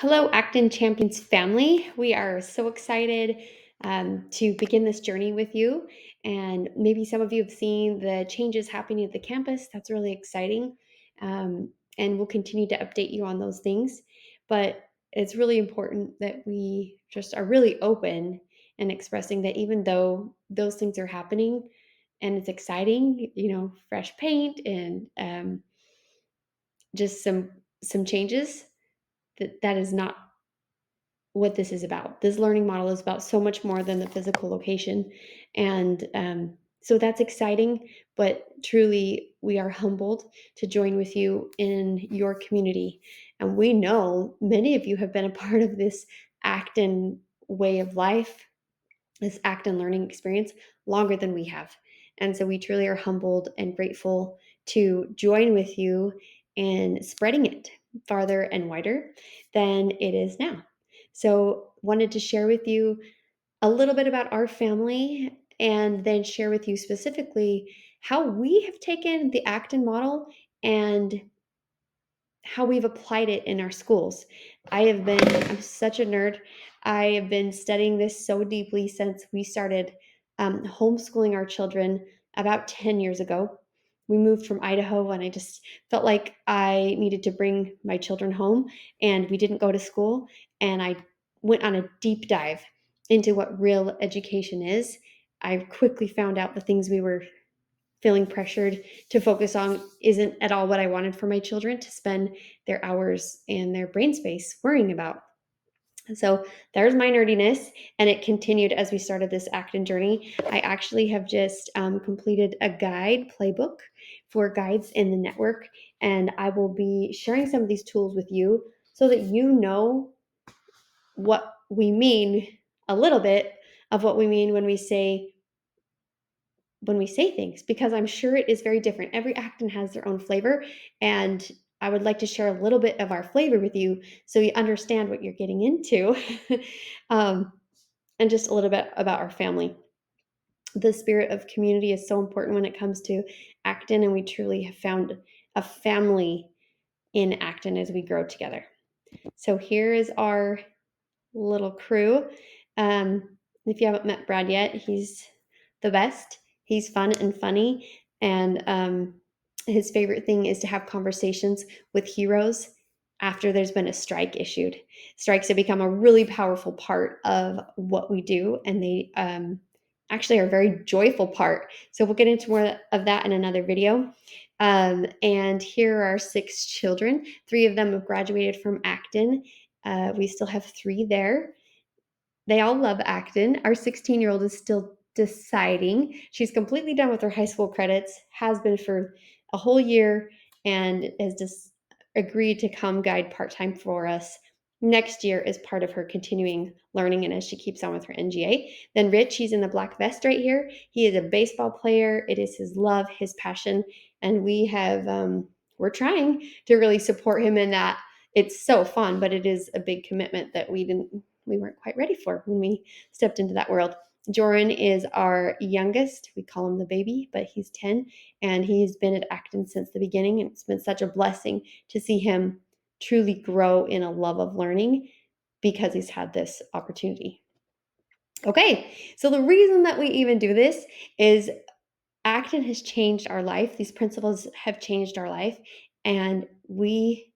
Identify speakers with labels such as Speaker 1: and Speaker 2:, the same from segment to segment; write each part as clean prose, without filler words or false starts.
Speaker 1: Hello, Acton Champions family. We are so excited to begin this journey with you. And maybe some of you have seen the changes happening at the campus. That's really exciting. And we'll continue to update you on those things. But it's really important that we just are really open and expressing that even though those things are happening and it's exciting, fresh paint and just some changes, that is not what this is about. This learning model is about so much more than the physical location. And so that's exciting, but truly we are humbled to join with you in your community. And we know many of you have been a part of this Acton way of life, this Acton learning experience longer than we have. And so we truly are humbled and grateful to join with you in spreading it farther and wider than it is now. So wanted to share with you a little bit about our family and then share with you specifically how we have taken the Acton model and how we've applied it in our schools. I'm such a nerd. I have been studying this so deeply since we started homeschooling our children about 10 years ago. We moved from Idaho and I just felt like I needed to bring my children home, and we didn't go to school. And I went on a deep dive into what real education is. I quickly found out the things we were feeling pressured to focus on isn't at all what I wanted for my children to spend their hours and their brain space worrying about. So there's my nerdiness, and it continued as we started this Acton journey. I actually have just completed a guide playbook for guides in the network, and I will be sharing some of these tools with you so that you know what we mean, a little bit of what we mean when we say things, because I'm sure it is very different. Every Acton has their own flavor, and I would like to share a little bit of our flavor with you so you understand what you're getting into, um, and just a little bit about our family. The spirit of community is so important when it comes to Acton, and we truly have found a family in Acton as we grow together. So here is our little crew. If you haven't met Brad yet, he's the best. He's fun and funny, and his favorite thing is to have conversations with heroes after there's been a strike issued. Strikes have become a really powerful part of what we do, and they actually are a very joyful part. So we'll get into more of that in another video. And here are 6 children. 3 of them have graduated from Acton. We still have 3 there. They all love Acton. Our 16-year-old is still deciding. She's completely done with her high school credits, has been for a whole year, and has just agreed to come guide part-time for us next year as part of her continuing learning and as she keeps on with her NGA. Then Rich, he's in the black vest right here. He is a baseball player. It is his love, his passion, and we're trying to really support him in that. It's so fun, but it is a big commitment that we weren't quite ready for when we stepped into that world. Joran is our youngest. We call him the baby, but he's 10, and he's been at Acton since the beginning. And it's been such a blessing to see him truly grow in a love of learning because he's had this opportunity. Okay, so the reason that we even do this is Acton has changed our life. These principles have changed our life, and we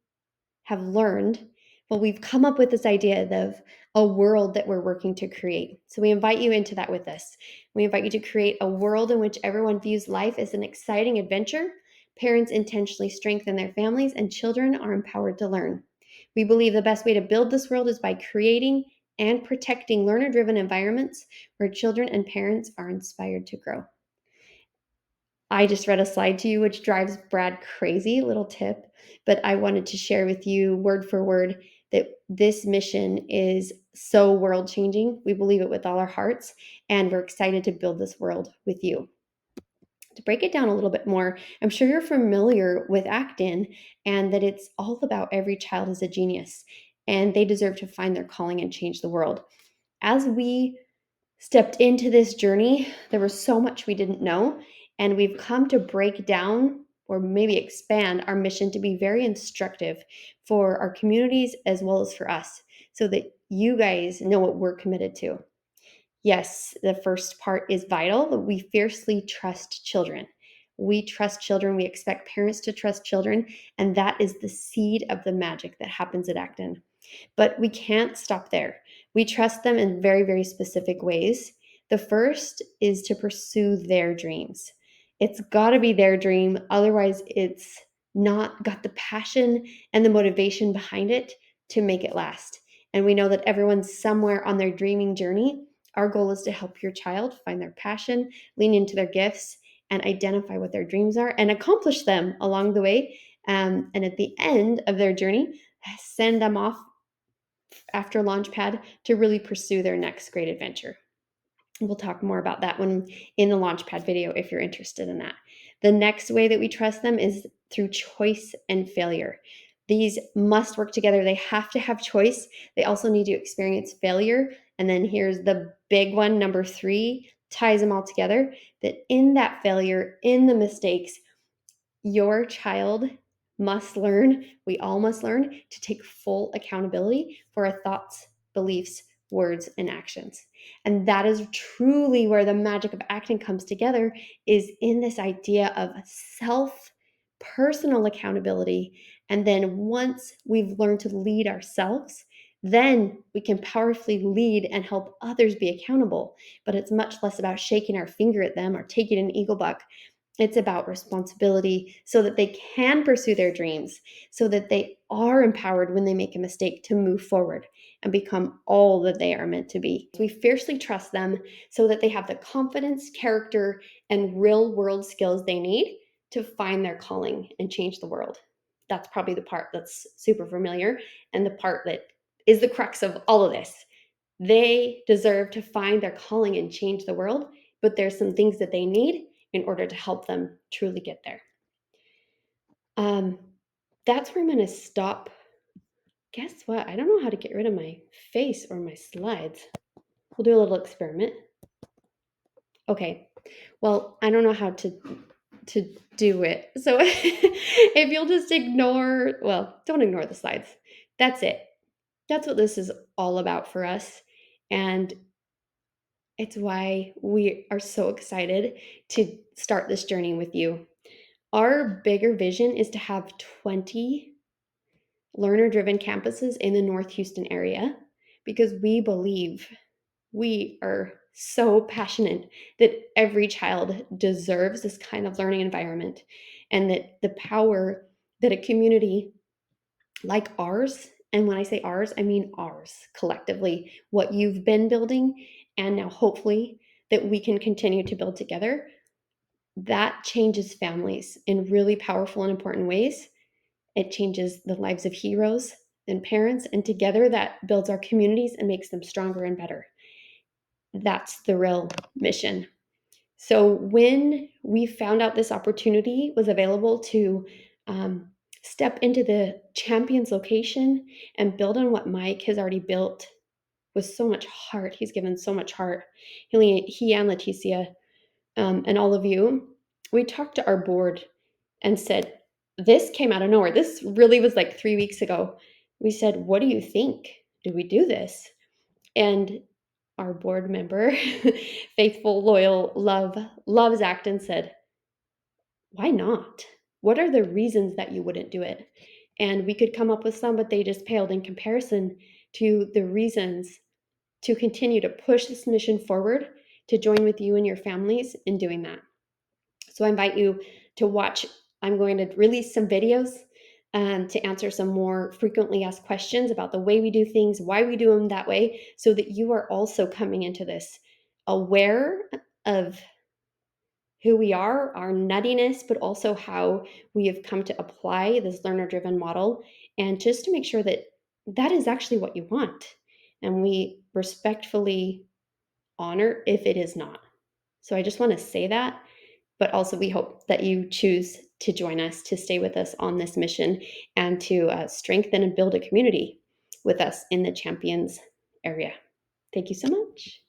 Speaker 1: have learned, well, we've come up with this idea of a world that we're working to create. So we invite you into that with us. We invite you to create a world in which everyone views life as an exciting adventure. Parents intentionally strengthen their families, and children are empowered to learn. We believe the best way to build this world is by creating and protecting learner-driven environments where children and parents are inspired to grow. I just read a slide to you, which drives Brad crazy, little tip, but I wanted to share with you word for word that this mission is so world changing. We believe it with all our hearts, and we're excited to build this world with you. To break it down a little bit more, I'm sure you're familiar with Acton and that it's all about every child is a genius and they deserve to find their calling and change the world. As we stepped into this journey, there was so much we didn't know, and we've come to break down or maybe expand our mission to be very instructive for our communities as well as for us, so that you guys know what we're committed to. Yes, the first part is vital, that we fiercely trust children. We trust children. We expect parents to trust children. And that is the seed of the magic that happens at Acton. But we can't stop there. We trust them in very, very specific ways. The first is to pursue their dreams. It's got to be their dream. Otherwise, it's not got the passion and the motivation behind it to make it last. And we know that everyone's somewhere on their dreaming journey. Our goal is to help your child find their passion, lean into their gifts, and identify what their dreams are and accomplish them along the way. And at the end of their journey, send them off after Launchpad to really pursue their next great adventure. We'll talk more about that when in the Launchpad video if you're interested in that. The next way that we trust them is through choice and failure. These must work together. They have to have choice. They also need to experience failure. And then here's the big one, number 3, ties them all together, that in that failure, in the mistakes, your child must learn, we all must learn to take full accountability for our thoughts, beliefs, words, and actions. And that is truly where the magic of Acton comes together, is in this idea of self personal accountability. And then once we've learned to lead ourselves, then we can powerfully lead and help others be accountable. But it's much less about shaking our finger at them or taking an eagle buck. It's about responsibility so that they can pursue their dreams, so that they are empowered when they make a mistake to move forward and become all that they are meant to be. We fiercely trust them so that they have the confidence, character, and real world skills they need to find their calling and change the world. That's probably the part that's super familiar and the part that is the crux of all of this. They deserve to find their calling and change the world, but there's some things that they need in order to help them truly get there. That's where I'm going to stop. Guess what? I don't know how to get rid of my face or my slides. We'll do a little experiment. Okay. Well, I don't know how to do it. So if you'll just ignore, well, don't ignore the slides. That's it. That's what this is all about for us. And it's why we are so excited to start this journey with you. Our bigger vision is to have 20 learner-driven campuses in the North Houston area, because we believe, we are so passionate that every child deserves this kind of learning environment, and that the power that a community like ours, and when I say ours, I mean ours collectively, what you've been building, and now hopefully that we can continue to build together, that changes families in really powerful and important ways. It changes the lives of heroes and parents, and together that builds our communities and makes them stronger and better. That's the real mission. So when we found out this opportunity was available to step into the Champions location and build on what Mike has already built with so much heart, he's given so much heart, he and Leticia, and all of you, we talked to our board and said, this came out of nowhere. This really was like 3 weeks ago. We said, what do you think? Do we do this? And our board member, faithful, loyal, loves Acton, said, why not? What are the reasons that you wouldn't do it? And we could come up with some, but they just paled in comparison to the reasons to continue to push this mission forward, to join with you and your families in doing that. So I invite you to watch. I'm going to release some videos to answer some more frequently asked questions about the way we do things, why we do them that way, so that you are also coming into this aware of who we are, our nuttiness, but also how we have come to apply this learner-driven model, and just to make sure that that is actually what you want. And we respectfully honor if it is not. So I just want to say that. But also we hope that you choose to join us, to stay with us on this mission, and to strengthen and build a community with us in the Champions area. Thank you so much.